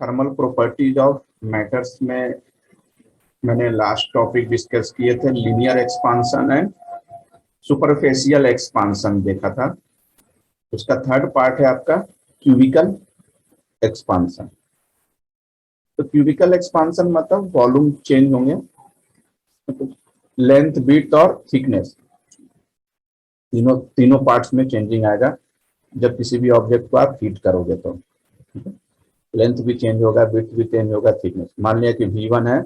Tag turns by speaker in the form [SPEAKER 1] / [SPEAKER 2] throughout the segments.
[SPEAKER 1] Thermal properties of matters में मैंने last topic discuss किए थे, linear expansion and superficial expansion देखा था। उसका थर्ड पार्ट है आपका क्यूबिकल एक्सपांशन। तो क्यूबिकल एक्सपांशन मतलब वॉल्यूम चेंज होंगे, लेंथ, विड्थ और थिकनेस, तीनों पार्ट्स में चेंजिंग आएगा जब किसी भी ऑब्जेक्ट को आप हीट करोगे तो। लेंथ भी चेंज होगा, विड्थ भी चेंज होगा, थिकनेस। मान लिया कि V1 है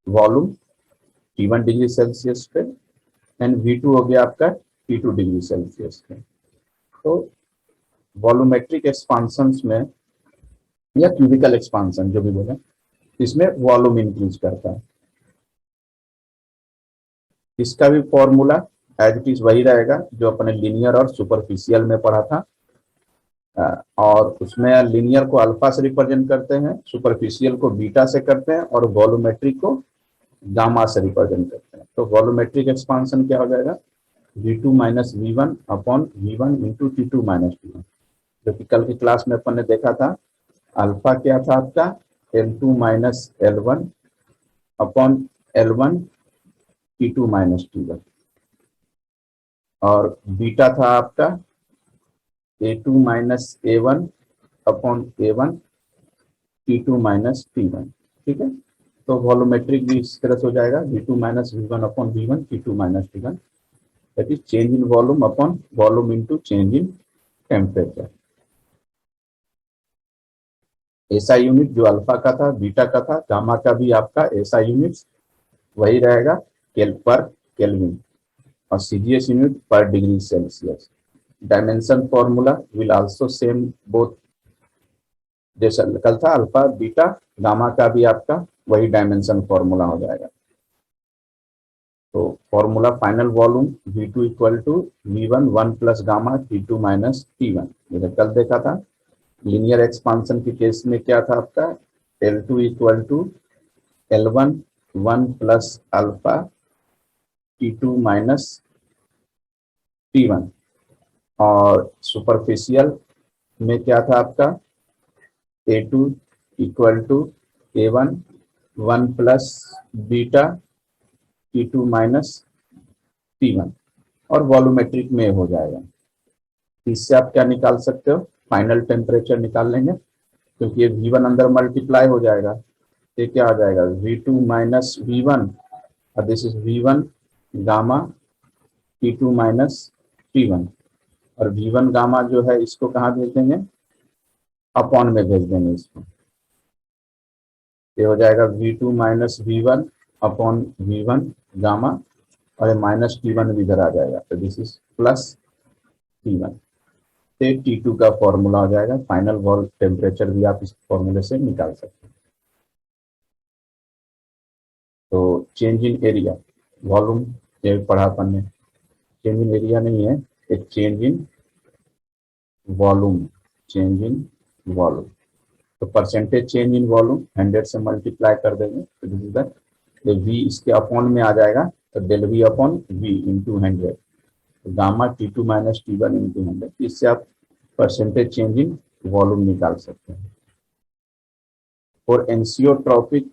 [SPEAKER 1] वॉल्यूम T1 डिग्री सेल्सियस पे एंड V2 हो गया आपका T2 डिग्री सेल्सियस पे। तो वॉल्यूमेट्रिक एक्सपांशन में या क्यूबिकल एक्सपांशन जो भी बोले, इसमें वॉल्यूम इंक्रीज करता है। इसका भी फॉर्मूला एज इट इज वही रहेगा जो अपने लीनियर और सुपरफिशियल में पढ़ा था। और उसमें लीनियर को अल्फा से रिप्रेजेंट करते हैं, सुपरफिशियल को बीटा से करते हैं और वॉल्यूमेट्रिक को गामा से रिप्रेजेंट करते हैं। तो वॉल्यूमेट्रिक एक्सपांशन क्या हो जाएगा, V2 minus V1 upon V1 into T2 minus T1, जो कि कल की क्लास में अपन ने देखा था। अल्फा क्या था आपका, L2 minus L1 upon L1 T2 minus T1, और बीटा था आपका A2 minus A1 upon A1 T2 minus T1। ठीक है, तो वॉल्यूमेट्रिक भी इस तरह से हो जाएगा, V2 minus V1 upon V1 T2 minus T1, that is change in volume upon volume into change in temperature. SI unit जो अल्फा का था, बीटा का था, गामा का भी आपका एसआई यूनिट वही रहेगा, पर केल्विन, और सीजीएस यूनिट पर degree Celsius. Dimension formula will also same both, जैसा कल था अल्फा बीटा गामा का भी आपका वही डायमेंशन फॉर्मूला हो जाएगा। तो formula final volume V2 equal to V1 1 plus gamma T2 minus T1, जैसे कल देखा था। लीनियर एक्सपांशन के केस में क्या था आपका, L2 equal to L1 1 plus alpha T2 minus T1, और सुपरफिशियल में क्या था आपका A2 equal to A1 1 plus beta T2 minus T1, और वॉल्यूमेट्रिक में हो जाएगा। इससे आप क्या निकाल सकते हो, फाइनल टेम्परेचर निकाल लेंगे, क्योंकि ये V1 अंदर मल्टीप्लाई हो जाएगा, ये क्या आ जाएगा V2 माइनस V1, और this is V1 gamma T2 minus T1, और V1 गामा जो है इसको कहाँ भेज देंगे, अपॉन में भेज देंगे इसको। ये हो जाएगा V2 minus V1 upon V1 gamma, और ये माइनस T1 भी इधर आ जाएगा, तो this is plus T1। T2 का फॉर्मूला हो जाएगा। फाइनल वॉल टेम्परेचर भी आप इस फॉर्मूले से निकाल सकते हैं। तो चेंज इन एरिया, वॉल्यूम ये पढ़ा अपन ने, चेंज इन एरिया नहीं है, एक change in volume, change in volume. तो परसेंटेज चेंज इन वॉल्यूम 100 से मल्टीप्लाई कर देंगे, तो दिस इज दैट, तो V इसके अपॉन में आ जाएगा, तो del V upon V into 100, gamma T2 minus T1 into 100। इससे आप परसेंटेज चेंज इन वॉल्यूम निकाल सकते हैं। For anisotropic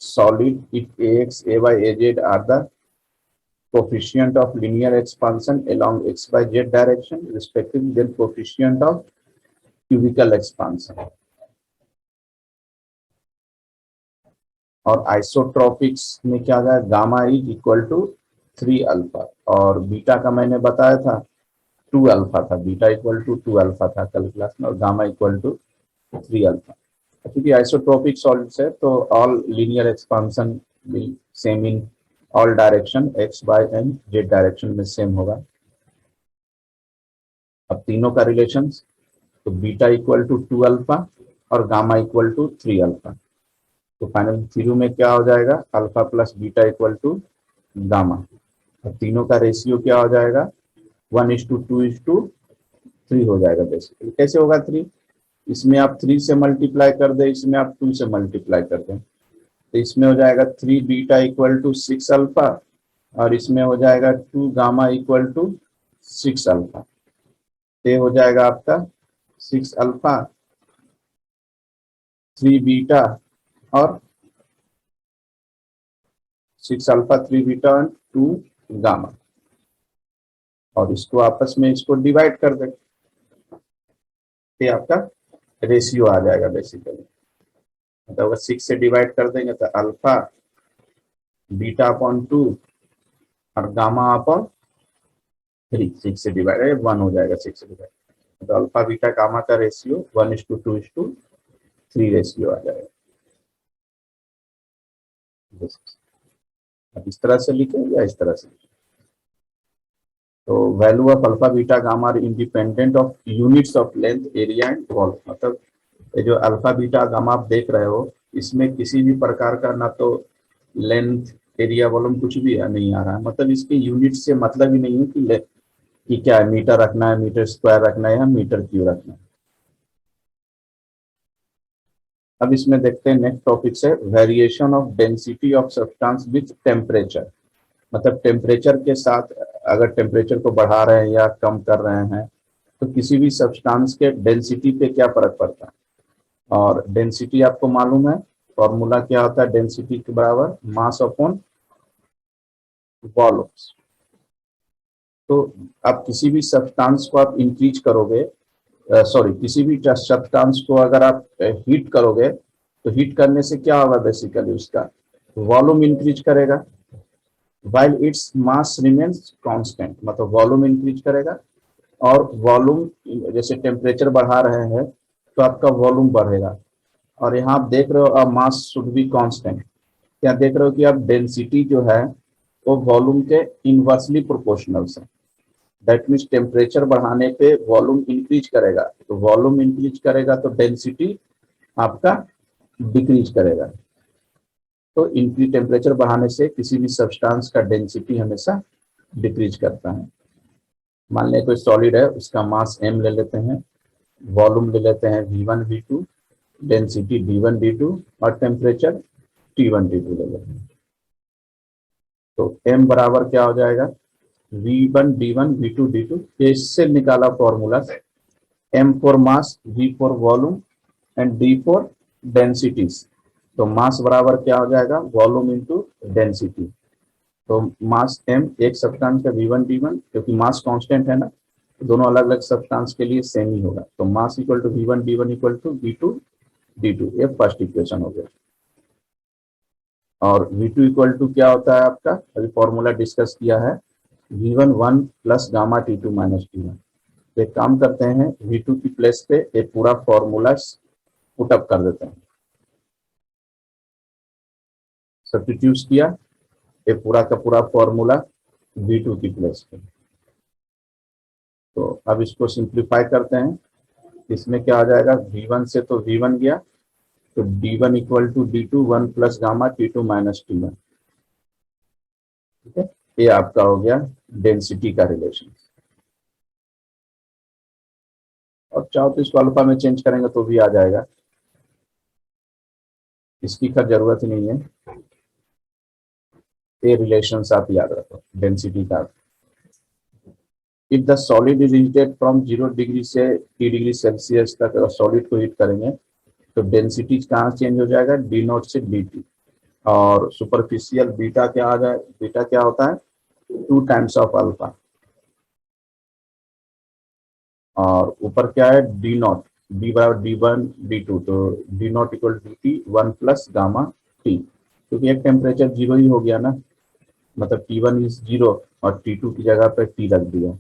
[SPEAKER 1] solid if AX, AY, AZ are the coefficient of linear expansion along x by z direction respectively, then coefficient of cubical expansion। और आइसोट्रॉपिक्स में क्या था, gamma is equal to 3 alpha, और beta का मैंने बताया था 2 अल्फा था, बीटा इक्वल टू 2 अल्फा था कल क्लास में, और गामा इक्वल टू 3 अल्फा। क्योंकि आइसोट्रोपिक सॉलिड्स है तो all linear expansion will same in all direction, X Y and Z direction में सेम होगा। अब तीनों का रिलेशन, तो बीटा इक्वल टू 2 अल्फा और गामा इक्वल टू 3 अल्फा, तो फाइनल थ्रू में क्या हो जाएगा, alpha plus beta equal to gamma. और तीनों का रेशियो क्या हो जाएगा, 1:2:3 हो जाएगा। बेसिकली कैसे होगा 3, इसमें आप 3 से मल्टीप्लाई कर दें, इसमें आप 2 से मल्टीप्लाई कर दें, तो इसमें हो जाएगा 3 बीटा इक्वल टू 6 अल्फा, और इसमें हो जाएगा 2 गामा इक्वल टू 6 अल्फा। तो हो जाएगा आपका 6 अल्फा 3 बीटा और 6 अल्फा 3 बीटा और 2 गामा, और इसको आपस में इसको डिवाइड कर दें, ये आपका रेशियो आ जाएगा बेसिकली। मतलब अगर 6 से डिवाइड कर देंगे तो अल्फा बीटा अपॉन 2 और गामा अपॉन 3, 6 से डिवाइड है 1 हो जाएगा, 6 से डिवाइड, तो अल्फा बीटा गामा का रेशियो 1:2:3 रेशियो आ जाएगा। अब इस तरह से लिखें या इस तरह से, तो value of alpha beta gamma are independent of units of length area and volume. मतलब ये जो अल्फा बीटा गामा आप देख रहे हो, इसमें किसी भी प्रकार का ना तो लेंथ एरिया वॉल्यूम कुछ भी नहीं आ रहा है, मतलब इसके यूनिट से मतलब ही नहीं है कि क्या है, मीटर रखना है, मीटर स्क्वायर रखना है या मीटर क्यूब रखना है। अब इसमें देखते हैं नेक्स्ट टॉपिक से, variation of density of substance with temperature. मतलब टेम्परेचर के साथ अगर टेम्परेचर को बढ़ा रहे हैं या कम कर रहे हैं तो किसी भी सब्सटेंस के डेंसिटी पे क्या फर्क पड़ता है। और डेंसिटी आपको मालूम है, फॉर्मूला क्या होता है डेंसिटी के बराबर मास अपॉन वॉल्यूम। तो आप किसी भी सब्सटेंस को आप इंक्रीज करोगे, सॉरी किसी भी सब्सटेंस को अगर आप हीट करोगे तो हीट करने से क्या होगा, बेसिकली उसका वॉल्यूम इंक्रीज करेगा, while its mass remains constant। मतलब वॉल्यूम इंक्रीज करेगा, और वॉल्यूम जैसे टेम्परेचर बढ़ा रहे हैं तो आपका वॉल्यूम बढ़ेगा। और यहाँ आप देख रहे हो मास शुड बी कांस्टेंट, क्या देख रहे हो कि अब डेंसिटी जो है वो वॉल्यूम के इनवर्सली प्रोपोर्शनल है। दैट मीन्स टेम्परेचर बढ़ाने पे वॉल्यूम इंक्रीज करेगा, तो वॉल्यूम इंक्रीज करेगा तो डेंसिटी आपका डिक्रीज करेगा। तो इंक्रीज टेम्परेचर बढ़ाने से किसी भी सब्सटेंस का डेंसिटी हमेशा डिक्रीज करता है। मान लें कोई सॉलिड है, उसका मास m ले लेते हैं, वॉल्यूम ले लेते हैं v1 v2, density d1 d2 और टेम्परेचर t1 t2 ले लेते हैं। तो m बराबर क्या हो जाएगा, v1 d1 v2 d2, ये इससे निकाला formula, m for mass, v for volume and d for densities. तो मास बराबर क्या हो जाएगा, वॉल्यूम इंटू डेंसिटी। तो मास m एक सब्सटेंस का v1 d1, क्योंकि मास कांस्टेंट है ना, तो दोनों अलग अलग सब्सटेंस के लिए सेम ही होगा। तो mass equal to v1 d1 equal to v2 d2, ये फर्स्ट इक्वेशन हो गया। और v2 इक्वल टू क्या होता है आपका, अभी फॉर्मूला डिस्कस किया है, v1 1 plus gamma t2 minus t1। तो एक काम करते हैं, v2 की प्लेस पे एक पूरा फॉर्मूला पुटअप कर देते हैं, सब्स्टिट्यूट किया, ये पूरा का पूरा फॉर्मूला v2 की प्लेस पे। तो अब इसको सिंप्लीफाई करते हैं, इसमें क्या आ जाएगा, v1 से तो v1 गया, तो d1 equal to d2 1 plus gamma t2 minus t1। ठीक है, ये आपका हो गया डेंसिटी का रिलेशन। और चाहो तो इसको अल्फा में चेंज करेंगे तो भी आ जाएगा, इसकी खैर जरूरत ही नहीं है, ये रिलेशंस आप याद रखो डेंसिटी का। If the solid is heated from 0 degree से t डिग्री सेल्सियस तक, अगर सॉलिड को हीट करेंगे तो डेंसिटी कहाँ चेंज हो जाएगा, डी नॉट से डी टी। और सुपरफिशियल बीटा क्या आ जाए, बीटा क्या होता है 2 टाइम्स ऑफ अल्फा, और ऊपर क्या है डी नॉट, डी बराबर डी1 डी2, तो D not equal D T 1 plus gamma T, क्योंकि एक टेम्परेचर जीरो ही हो गया ना, मतलब T1 इज जीरो और T2 की जगह पर T रख दिया।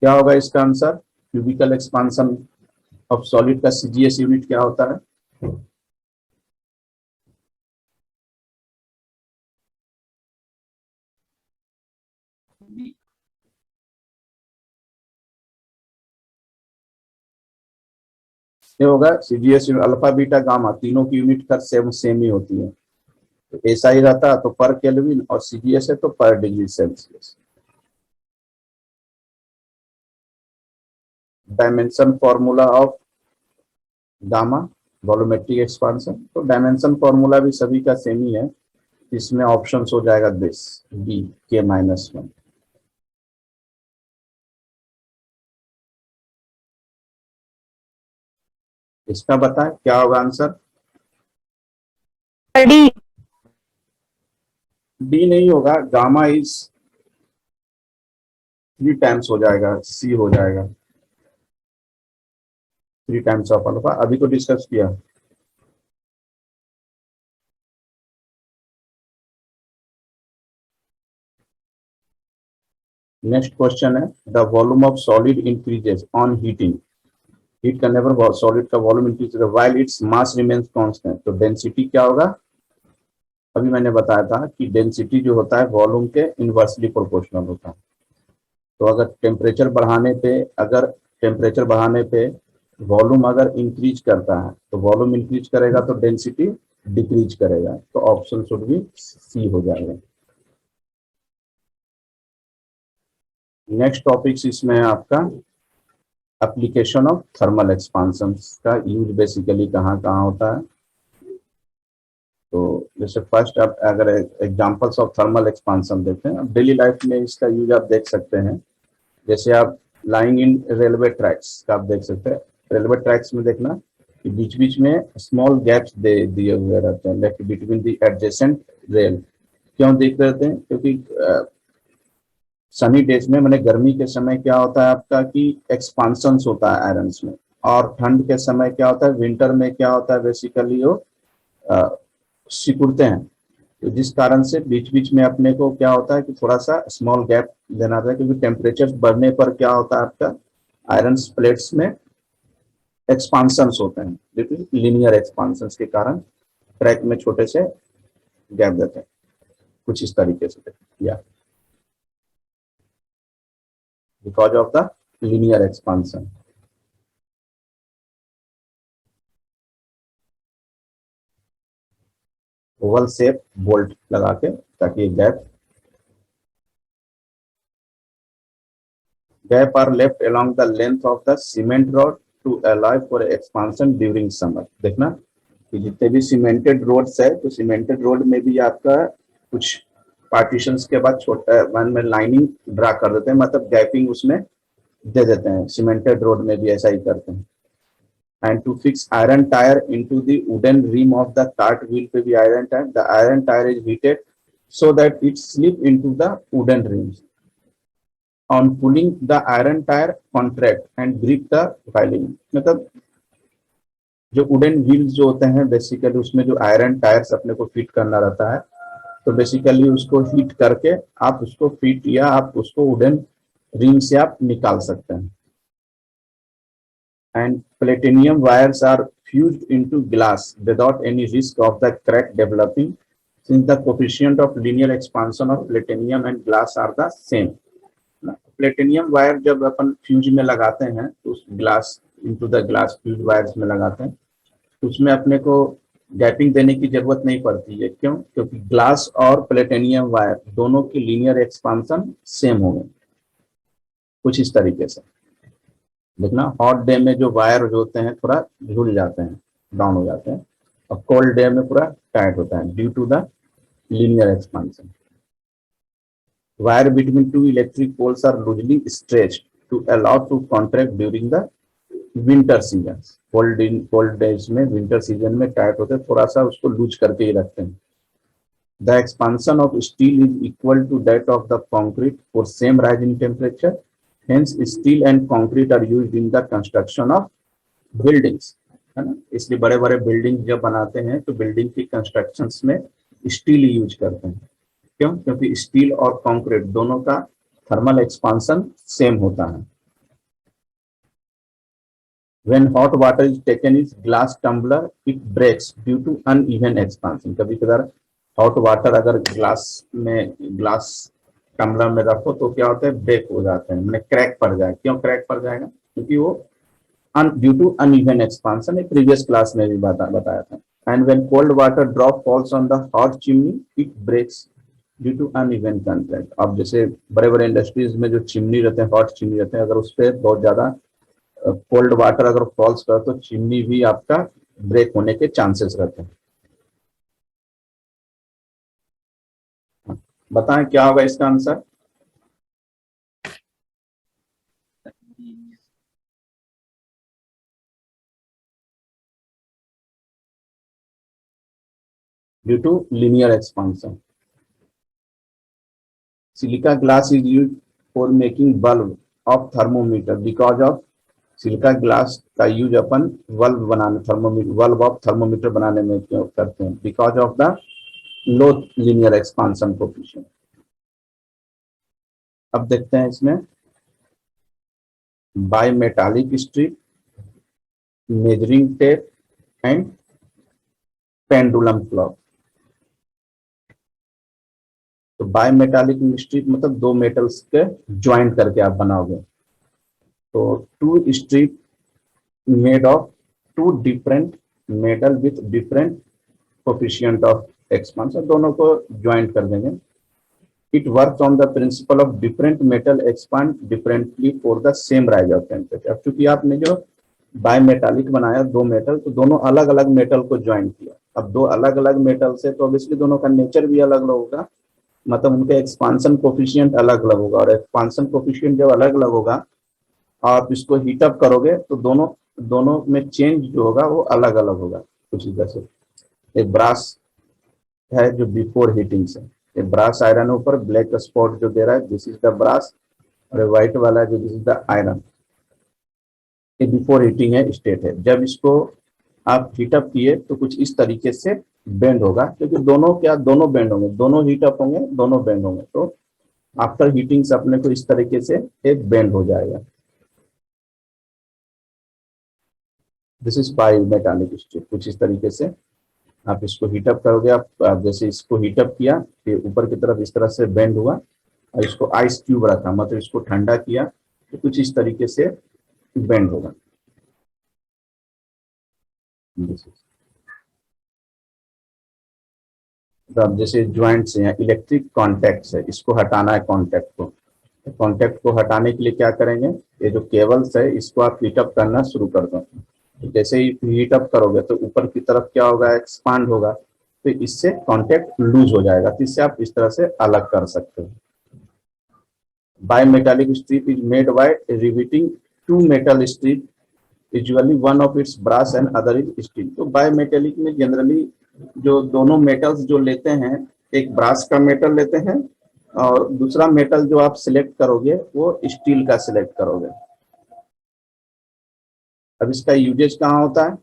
[SPEAKER 1] क्या होगा इसका answer, cubical expansion of solid का सीजीएस यूनिट क्या होता है, ये होगा CGS unit, alpha beta gamma तीनों की यूनिट का सेम सेम ही होती है, तो ऐसा ही रहता तो पर केल्विन, और सीजीएस है तो पर degree Celsius. Dimension formula of gamma volumetric expansion, तो डायमेंशन फॉर्मूला भी सभी का सेम ही है, इसमें ऑप्शन हो जाएगा दिस बी k-1। इसका बताएं क्या होगा आंसर।
[SPEAKER 2] डी।
[SPEAKER 1] डी नहीं होगा, गामा इज 3 टाइम्स हो जाएगा, सी हो जाएगा, 3 टाइम्स ऑफ अल्फा, अभी तो डिस्कस किया। नेक्स्ट क्वेश्चन है, the volume of solid increases on heating. Heat करने पर सॉलिड का वॉल्यूम इंक्रीज होगा while its mass remains constant, तो डेंसिटी क्या होगा। अभी मैंने बताया था कि डेंसिटी जो होता है वॉल्यूम के इनवर्सली प्रोपोर्शनल होता है। तो अगर टेम्परेचर बढ़ाने पे वॉल्यूम अगर इंक्रीज करता है तो वॉल्यूम इंक्रीज करेगा तो डेंसिटी डिक्रीज करेगा, तो ऑप्शन शुड बी सी हो जाएगा। नेक्स्ट टॉपिक इसमें है आपका एप्लीकेशन ऑफ थर्मल एक्सपांशन का यूज बेसिकली कहाँ कहाँ होता है। तो जैसे फर्स्ट आप अगर एग्जांपल्स ऑफ थर्मल एक्सपांशन देखते हैं, अब डेली लाइफ में इसका यूज आप देख सकते हैं। जैसे आप लाइंग इन रेलवे ट्रैक्स का आप देख सकते हैं, रेलवे ट्रैक्स में देखना कि बीच बीच में स्मॉल गैप्स दे दिए हुए रहते हैं left between the adjacent rail. क्यों देख रहते हैं, क्योंकि सनी डेज में मैंने गर्मी के समय क्या होता है आपका कि एक्सपांशन होता है आयरन्स में, और ठंड के समय क्या होता है, विंटर में क्या होता है बेसिकली वो सिकुड़ते हैं। तो जिस कारण से बीच बीच में अपने को क्या होता है कि थोड़ा सा स्मॉल गैप देना था, क्योंकि टेम्परेचर बढ़ने पर क्या होता है आपका आयरन प्लेट्स में एक्सपांशन होते हैं, लेकिन लीनियर एक्सपांशन के कारण ट्रैक में छोटे से गैप देते हैं, कुछ इस तरीके से या because of the linear expansion. Oval shape bolt लगा के ताकि gap are left along the length of the cement rod to allow for expansion during summer। देखना कि जितने भी सीमेंटेड रोड्स है तो सीमेंटेड रोड में भी आपका कुछ पार्टीशंस के बाद छोटा वन में लाइनिंग ड्रा कर देते हैं, मतलब गैपिंग उसमें दे देते हैं, सीमेंटेड रोड में भी ऐसा ही करते हैं। And to fix iron tyre into the wooden rim of the cart wheel पे भी iron tyre is heated so that it slip into the wooden rims। On pulling the iron tire contract and grip the filing, मतलब जो wooden wheels जो होते हैं basically उसमें जो iron tyres अपने को फिट करना रहता है, तो बेसिकली उसको हीट करके आप उसको फिट या आप उसको वुडन रिंग से आप निकाल सकते हैं। And platinum wires are fused into glass without any risk of the crack developing since the coefficient of linear expansion of platinum and glass are the same। Platinum wire जब अपन fuse में लगाते हैं तो उस glass into the glass fuse wires में लगाते हैं तो उसमें अपने को गैपिंग देने की जरूरत नहीं पड़ती है। क्यों, क्योंकि ग्लास और प्लेटिनियम वायर दोनों की लीनियर एक्सपांशन सेम हो गए, कुछ इस तरीके से। देखना हॉट डे में जो वायर जो होते हैं थोड़ा झूल जाते हैं, डाउन हो जाते हैं, और कोल्ड डे में पूरा टाइट होता है due to the linear expansion. Wire between two electric poles are loosely stretched to allow to contract during the winter season। Cold days में विंटर सीजन में टाइट होते हैं, थोड़ा सा उसको लूज करके ही रखते हैं। The expansion of steel is equal to that of the concrete for same rise in temperature। Hence steel and concrete are used in the construction of buildings, है ना। इसलिए बड़े बड़े बिल्डिंग जब बनाते हैं तो बिल्डिंग की कंस्ट्रक्शंस में स्टील यूज करते हैं। क्यों, क्योंकि स्टील और कंक्रीट दोनों का थर्मल एक्सपांशन सेम होता है। When hot water is taken in glass tumbler, it breaks due to uneven expansion। कभी कभार हॉट वाटर अगर ग्लास टम्बलर में रखो तो क्या होता है, ब्रेक हो जाते हैं, मैंने क्रैक पड़ जाए। क्यों क्रैक पड़ जाएगा, क्योंकि वो ड्यू टू अनइवन एक्सपांशन, एक प्रीवियस क्लास में भी बताया था। And when cold water drop falls on the hot chimney it breaks due to uneven content. अब जैसे बड़े बड़े इंडस्ट्रीज में जो चिमनी रहते हैं, हॉट चिमनी रहते हैं, अगर उस पर बहुत ज्यादा कोल्ड वाटर अगर फॉल्स कर तो चिमनी भी आपका ब्रेक होने के चांसेस रहते हैं। बताएं क्या होगा इसका answer. Due to linear expansion. Silica glass is use for making bulb of thermometer because of, silica glass का यूज अपन बल्ब बनाने, थर्मोमीटर, बल्ब ऑफ थर्मोमीटर बनाने में क्यों करते हैं? Because of the low linear expansion coefficient. अब देखते हैं इसमें bimetallic strip, measuring tape and pendulum clock. तो बायमेटालिक स्ट्रिप मतलब दो मेटल्स के ज्वाइंट करके आप बनाओगे। तो two strip made of two different metal with different coefficient of expansion, दोनों को ज्वाइंट कर देंगे। It work on the principle of different metal expand differently for the same rise of temperature. अब चूंकि आपने जो बायमेटालिक बनाया दो मेटल, तो दोनों अलग अलग मेटल को ज्वाइंट किया। अब दो अलग अलग मेटल से तो ऑब्वियसली दोनों का नेचर भी अलग अलग होगा, मतलब उनका एक्सपांशन कोफिशिएंट अलग अलग होगा। और एक्सपांशन कोफिशिएंट जब अलग अलग होगा, आप इसको हीट अप करोगे तो दोनों दोनों में चेंज जो होगा वो अलग अलग होगा कुछ इधर से। एक ब्रास है जो बिफोर हीटिंग से, ये ब्रास आयरन ऊपर ब्लैक स्पॉट जो दे रहा है, दिस इज द ब्रास। और व्हाइट वाला जो दिस इज द आयरन, ये बिफोर हीटिंग है स्टेट है। जब इसको आप हीटअप किए तो कुछ इस तरीके से बेंड होगा, क्योंकि दोनों क्या, दोनों बेंड होंगे, दोनों हीटअप होंगे, दोनों बेंड होंगे। तो आफ्टर हीटिंग से अपने को इस तरीके से एक बेंड हो जाएगा। दिस इज बायमेटालिक स्ट्रिप, कुछ इस तरीके से आप इसको हीटअप करोगे। आप जैसे इसको हीटअप किया, फिर ऊपर की तरफ इस तरह से बेंड हुआ, और इसको आइस क्यूब रखा, मतलब इसको ठंडा किया, तो कुछ इस तरीके से बेंड होगा। तो अब जैसे ज्वाइंट्स हैं, इलेक्ट्रिक कॉन्टैक्ट्स है, इसको हटाना है कॉन्टैक्ट को। कॉन्टैक्ट को हटाने के लिए क्या करेंगे, ये जो केबल्स है इसको आप हीटअप करना शुरू कर दो। तो जैसे ही हीटअप करोगे तो ऊपर की तरफ क्या होगा, एक्सपांड होगा, तो इससे कॉन्टैक्ट लूज हो जाएगा। तो इससे आप इस तरह से अलग कर सकते हो। Bimetallic strip is made by riveting two metal strip, usually one of its brass and other is steel. तो बायमेटालिक में जनरली जो दोनों मेटल्स जो लेते हैं, एक ब्रास का मेटल लेते हैं और दूसरा मेटल जो आप सिलेक्ट करोगे वो स्टील का सिलेक्ट करोगे। अब इसका यूजेज कहाँ होता है,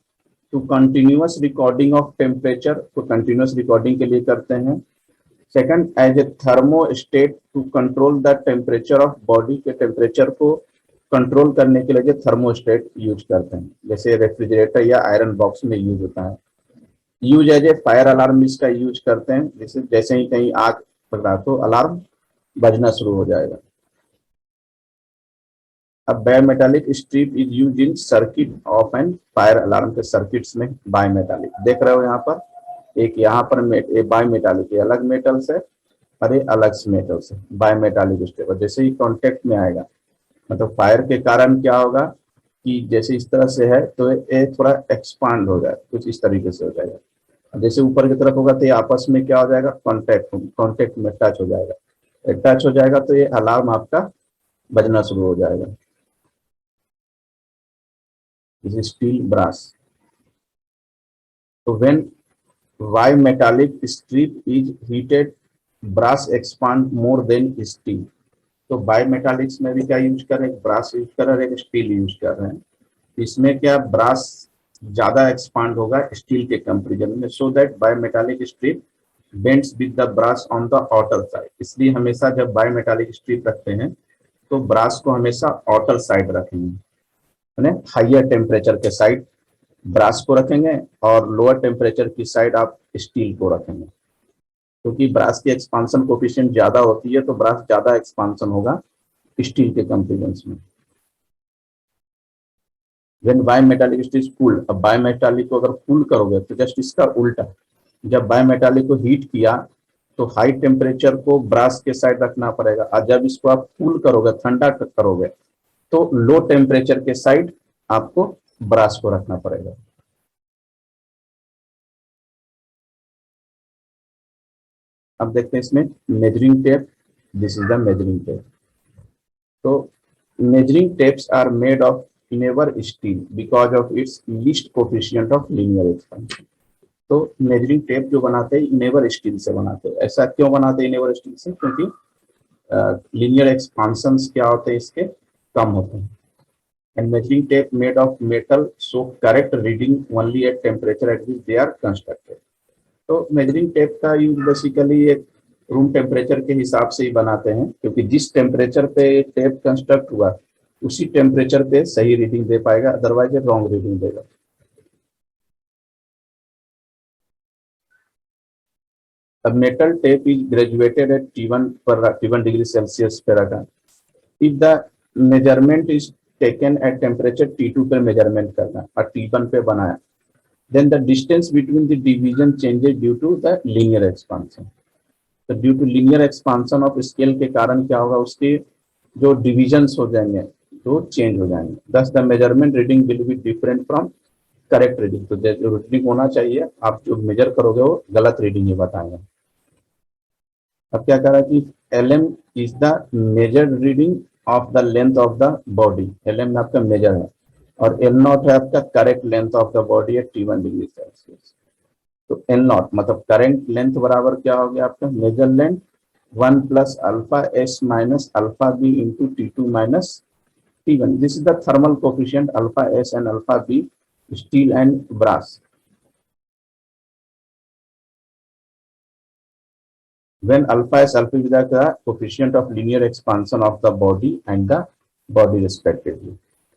[SPEAKER 1] to continuous recording of temperature, तो कंटिन्यूअस रिकॉर्डिंग के लिए करते हैं। Second, as a thermostat to control the temperature of body, के टेम्परेचर को कंट्रोल करने के लिए जो थर्मोस्टेट यूज करते हैं, जैसे रेफ्रिजरेटर या आयरन बॉक्स में यूज होता है। Use as a fire alarm इसका यूज करते हैं, जैसे जैसे ही कहीं आग पकड़ा तो अलार्म बजना शुरू हो जाएगा। अब bimetallic strip is use in circuit of and fire alarm के सर्किट्स में बायमेटालिक देख रहे हो यहाँ पर, एक यहाँ पर बायमेटालिक अलग मेटल से और ये अलग मेटल से बायमेटालिक स्ट्रिप। जैसे ही कॉन्टेक्ट में आएगा, मतलब फायर के कारण क्या होगा कि जैसे इस तरह से है तो ये थोड़ा एक्सपांड हो जाए, कुछ इस तरीके से हो जाएगा। जैसे ऊपर की तरफ होगा तो ये आपस में क्या हो जाएगा, कॉन्टेक्ट में टच हो जाएगा। टच हो जाएगा तो ये अलार्म आपका बजना शुरू हो जाएगा। This steel brass. तो when bimetallic strip is heated, brass expand more than steel. तो बायमेटालिक्स में भी क्या यूज कर रहे हैं, ब्रास यूज कर रहे हैं, एक स्टील यूज कर रहे हैं। इसमें क्या ब्रास ज्यादा एक्सपांड होगा स्टील के कंपेरिजन में, so that bimetallic strip bends with the brass on the outer side. इसलिए हमेशा जब बायमेटालिक स्ट्रिप रखते हैं तो ब्रास को हमेशा आउटर साइड रखेंगे, यानी हाइयर टेम्परेचर के साइड ब्रास को रखेंगे और लोअर टेम्परेचर की साइड आप स्टील को रखेंगे। क्योंकि ब्रास की एक्सपांशन कोफिशिएंट ज्यादा होती है तो ब्रास ज्यादा एक्सपांशन होगा स्टील के कंपेरिजन में। When bimetallic strip is cooled, अब बायमेटालिक को अगर कूल करोगे तो जस्ट इसका उल्टा, जब बायमेटालिक को हीट किया तो हाई टेम्परेचर को ब्रास के साइड रखना पड़ेगा, और जब इसको आप कूल करोगे, ठंडा करोगे, तो लो टेम्परेचर के साइड आपको ब्रास को रखना पड़ेगा। अब देखते हैं इसमें measuring tape, this is the measuring tape. तो measuring tapes are made of never steel because of its least coefficient of linear expansion. तो मेजरिंग टेप जो बनाते हैं इनेवर स्टील से बनाते हैं। ऐसा क्यों बनाते हैं इनेवर स्टील से? क्योंकि लीनियर एक्सपांशन क्या होते हैं इसके, कम होते हैं। And measuring tape made of metal so correct reading only at temperature at which they are constructed. तो मेजरिंग टेप का यूज बेसिकली एक रूम टेम्परेचर के हिसाब से ही बनाते हैं, क्योंकि जिस टेम्परेचर पे टेप कंस्ट्रक्ट हुआ उसी टेम्परेचर पे सही रीडिंग दे पाएगा, अदरवाइज रॉन्ग रीडिंग देगा। A metal tape is graduated at T1 degree Celsius per rata. If the measurement is taken at temperature T2 पे measurement करना और T1 पे बनाया, then the distance between the division changes due to the linear expansion. तो due to linear expansion of scale के कारण क्या होगा, उसके जो डिविजन्स हो जाएंगे तो चेंज हो जाएंगे। दस the measurement reading will be different from correct reading. तो जो रीडिंग होना चाहिए आप जो मेजर करोगे वो गलत रीडिंग ही बताएंगे। अब क्या कह रहा है कि L M is the measured reading of the length of the body. L M आपका मेजर है और एल नॉट है आपका correct length of the body at T1 degree Celsius. तो एल नॉट मतलब करेंट लेंथ बराबर क्या हो गया आपका measure length 1 plus alpha S minus alpha B into T2 minus T1। This is the thermal coefficient alpha S and alpha B steel and brass. When alpha is alpha is the coefficient of linear expansion of the body and the body respectively।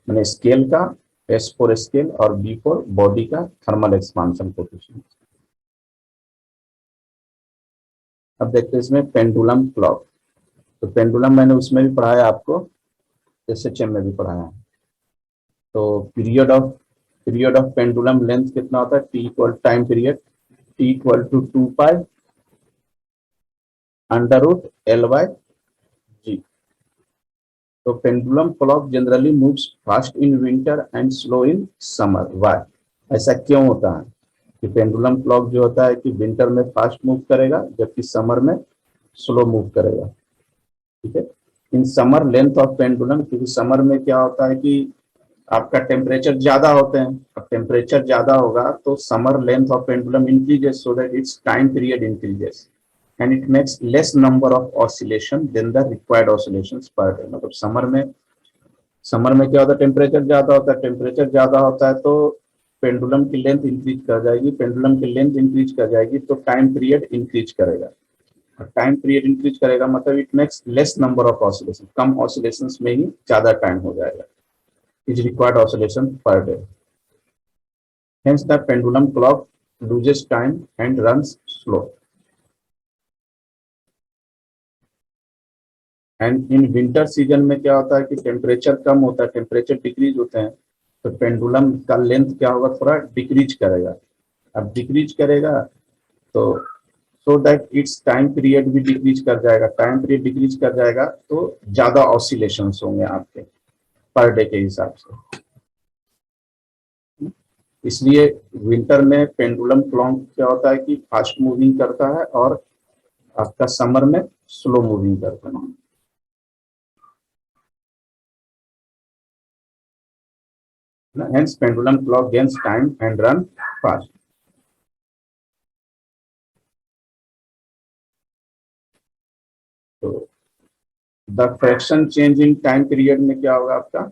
[SPEAKER 1] मैंने scale का S for scale और B for body का thermal expansion coefficient. अब देखते हैं इसमें pendulum clock. तो pendulum मैंने उसमें भी पढ़ाया आपको, SHM में भी पढ़ाया है। तो पीरियड ऑफ पेंडुलम लेंथ कितना होता है, T equal time period T equal to 2 pi under root L by G। तो pendulum clock generally moves fast in winter and slow in summer. Why? ऐसा क्यों होता है कि पेंडुलम क्लॉक जो होता है कि विंटर में फास्ट मूव करेगा जबकि समर में स्लो मूव करेगा। ठीक है, in summer length of pendulum, क्योंकि समर में क्या होता है कि आपका टेम्परेचर ज्यादा होते हैं। अब टेम्परेचर ज्यादा होगा तो summer length of pendulum increases so that it's time period increases and it makes less number of oscillation than the required oscillations per day। मतलब समर में क्या होता है, टेम्परेचर ज्यादा होता है। टेम्परेचर ज्यादा होता है तो पेंडुलम की लेंथ इंक्रीज कर जाएगी। पेंडुलम की लेंथ इंक्रीज कर जाएगी तो टाइम पीरियड इंक्रीज करेगा। टाइम पीरियड इंक्रीज करेगा मतलब it makes less number of oscillation. Come oscillations में ही ज्यादा टाइम हो जाएगा। Is required oscillation per day. Hence the pendulum clock loses time and runs slow. And in winter season में क्या होता है कि टेम्परेचर कम होता है, टेम्परेचर डिक्रीज होते हैं, तो पेंडुलम का लेंथ क्या होगा, थोड़ा डिक्रीज करेगा। अब डिक्रीज करेगा तो so that it's time period भी डिक्रीज कर जाएगा। टाइम पीरियड डिक्रीज कर जाएगा तो ज्यादा ऑसिलेशंस होंगे आपके पर डे के हिसाब से। इसलिए विंटर में पेंडुलम क्लॉक क्या होता है कि फास्ट मूविंग करता है और आपका समर में स्लो मूविंग करता है। Hence pendulum clock gains time and run fast। तो the fraction change in time period में क्या होगा आपका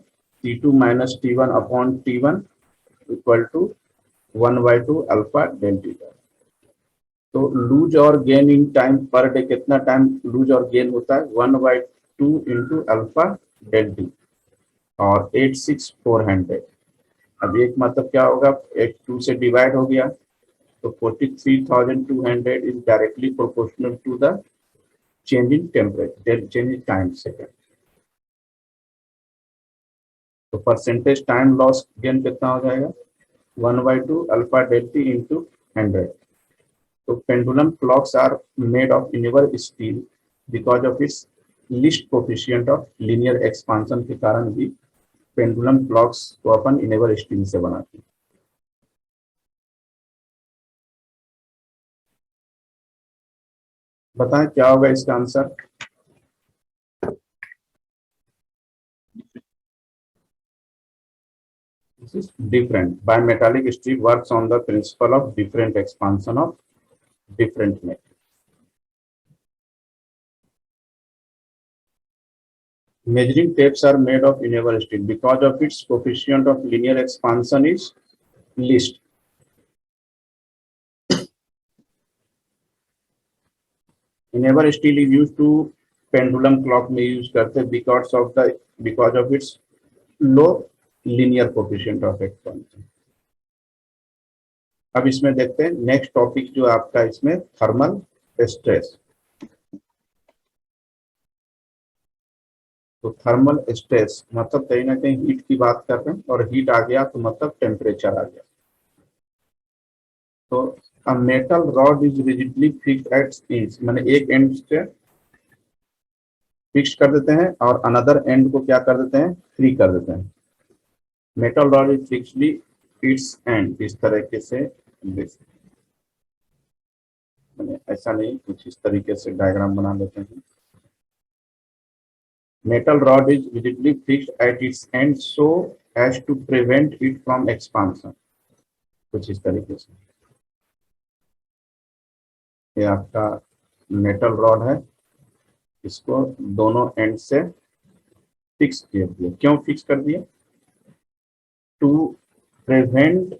[SPEAKER 1] T2 minus T1 upon T1 equal to 1/2 alpha del theta. तो लूज और gain in time per day कितना टाइम लूज और gain होता है 1/2 इंटू अल्फा डेल टी और 86400। अब एक मतलब क्या होगा, एक 2 से डिवाइड हो गया तो 43,200 is directly proportional to the change in temperature, change in time second. तो परसेंटेज टाइम लॉस गेन कितना हो जाएगा 1/2 अल्फा डेल टी इंटू 100। तो pendulum clocks are made of invar steel because of its least coefficient of linear expansion के कारण भी pendulum clocks को अपन इनेवर steel से बनाते हैं। बताएं क्या होगा इसका answer. This is different. Bimetallic strip works on the principle of different expansion of different metal. Measuring tapes are made of enamel steel because of its coefficient of linear expansion is least. Enamel steel is used to pendulum clock में use करते because of its low linear coefficient of expansion. अब इसमें देखते हैं next topic जो आपका इसमें thermal stress. तो थर्मल स्ट्रेस मतलब कहीं ना कहीं हीट की बात कर रहे हैं और हीट आ गया तो मतलब टेम्परेचर आ गया। तो a metal rod is rigidly fixed at ends, मैंने एक एंड से फिक्स कर देते हैं और अनदर एंड को क्या कर देते हैं, फ्री कर देते हैं। Metal rod is fixedly its end, इस तरीके से मैंने ऐसा नहीं, कुछ इस तरीके से डायग्राम बना लेते हैं। Metal rod is rigidly fixed at its end so as to prevent it from expansion, कुछ इस तरीके से। ये आपका मेटल रॉड है, इसको दोनों एंड से फिक्स कर दिया। क्यों फिक्स कर दिया? To prevent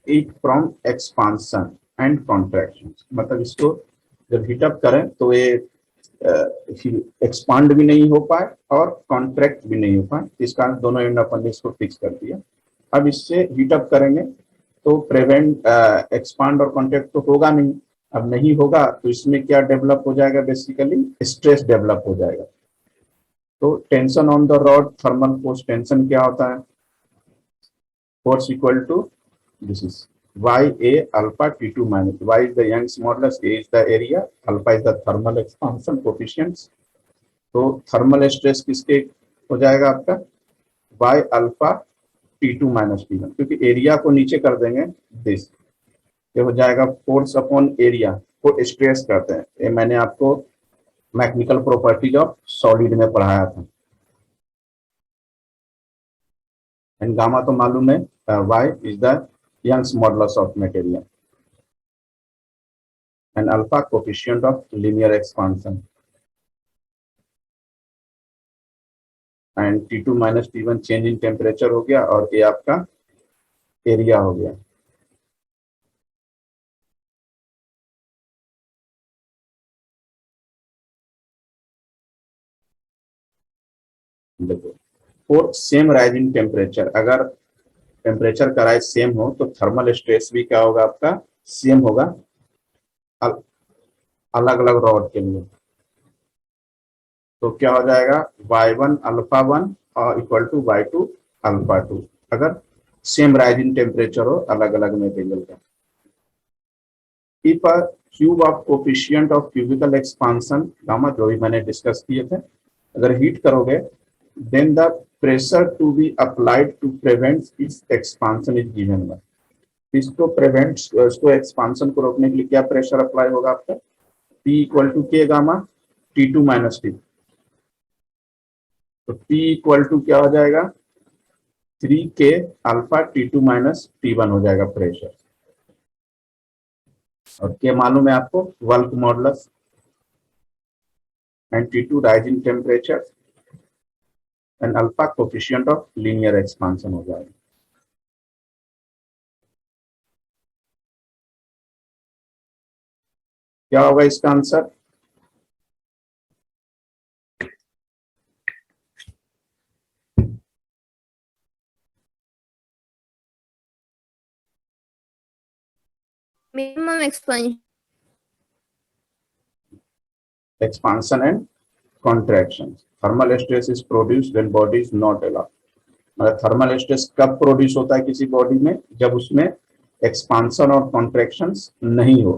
[SPEAKER 1] it from expansion and contraction, मतलब इसको जब हीटअप करें तो ये एक्सपांड भी नहीं हो पाए और कॉन्ट्रैक्ट भी नहीं हो पाए, इस कारण दोनों एंड अपन ने इसको फिक्स कर दिया। अब इससे हीटअप करेंगे तो प्रिवेंट एक्सपांड और कॉन्ट्रैक्ट तो होगा नहीं। अब नहीं होगा तो इसमें क्या डेवलप हो जाएगा, बेसिकली स्ट्रेस डेवलप हो जाएगा। तो tension on the rod, thermal force tension क्या होता है, force equal to this is YA alpha T2 minus Y is the Young's modulus, A is the area, alpha is the thermal expansion coefficients। तो thermal stress किसके हो जाएगा आपका, Y alpha T2 minus T1, क्योंकि area को नीचे कर देंगे दिस, ये हो जाएगा फोर्स अपॉन एरिया को स्ट्रेस करते हैं। ये मैंने आपको मैकेनिकल प्रॉपर्टीज ऑफ सॉलिड में पढ़ाया था। एंड गामा तो मालूम है, Y is the Young's modulus of material and alpha coefficient of linear expansion and T2 minus T1 change in temperature हो गया और ये आपका एरिया हो गया। देखो for same rise in temperature, अगर टेम्परेचर का राइज सेम हो तो थर्मल स्ट्रेस भी क्या होगा आपका, सेम होगा अलग अलग रॉड के लिए। तो क्या हो जाएगा y1 अल्फा 1 और इक्वल टू y2 अल्फा 2, अगर सेम राइज इन टेम्परेचर हो अलग अलग मटेरियल का। If a cube of coefficient of cubicle expansion gamma, जो भी मैंने डिस्कस किए थे, अगर हीट करोगे then the pressure to be applied to prevent its expansion is given by, इसको प्रिवेंट, इसको एक्सपांशन को रोकने के लिए क्या प्रेशर अप्लाई होगा आपका, P इक्वल टू के गामा T2 माइनस T। तो P इक्वल टू क्या हो जाएगा 3K alpha T2 minus T1 हो जाएगा प्रेशर, और के मालूम है आपको work modulus and T2 rise in temperature and alpha coefficient of linear expansion हो जाएगा। क्या होगा इसका answer,
[SPEAKER 2] minimum
[SPEAKER 1] expansion and contraction। thermal stress is produced when body is not allowed, मतलब थर्मल स्ट्रेस कब प्रोड्यूस होता है किसी बॉडी में, जब उसमें एक्सपांशन और कॉन्ट्रैक्शंस नहीं हो।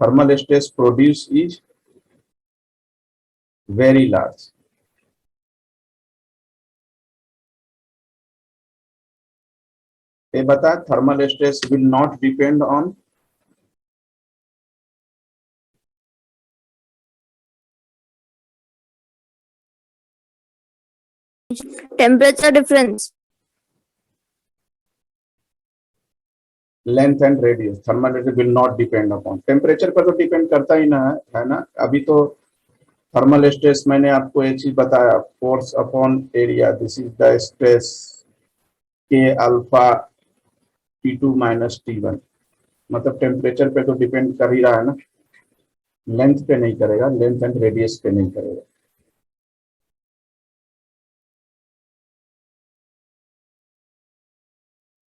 [SPEAKER 1] Thermal stress produce is very large. ये बता thermal stress will not depend on
[SPEAKER 2] Temperature difference.
[SPEAKER 1] Length and radius thermal will not depend upon temperature पर तो डिपेंड करता ही ना है ना। अभी तो थर्मल स्ट्रेस मैंने आपको एक चीज बताया, force upon area, this is the stress के अल्फा T2 माइनस T1, मतलब टेम्परेचर पे तो डिपेंड कर ही रहा है ना, लेंथ पे नहीं करेगा, लेंथ एंड रेडियस पे नहीं करेगा।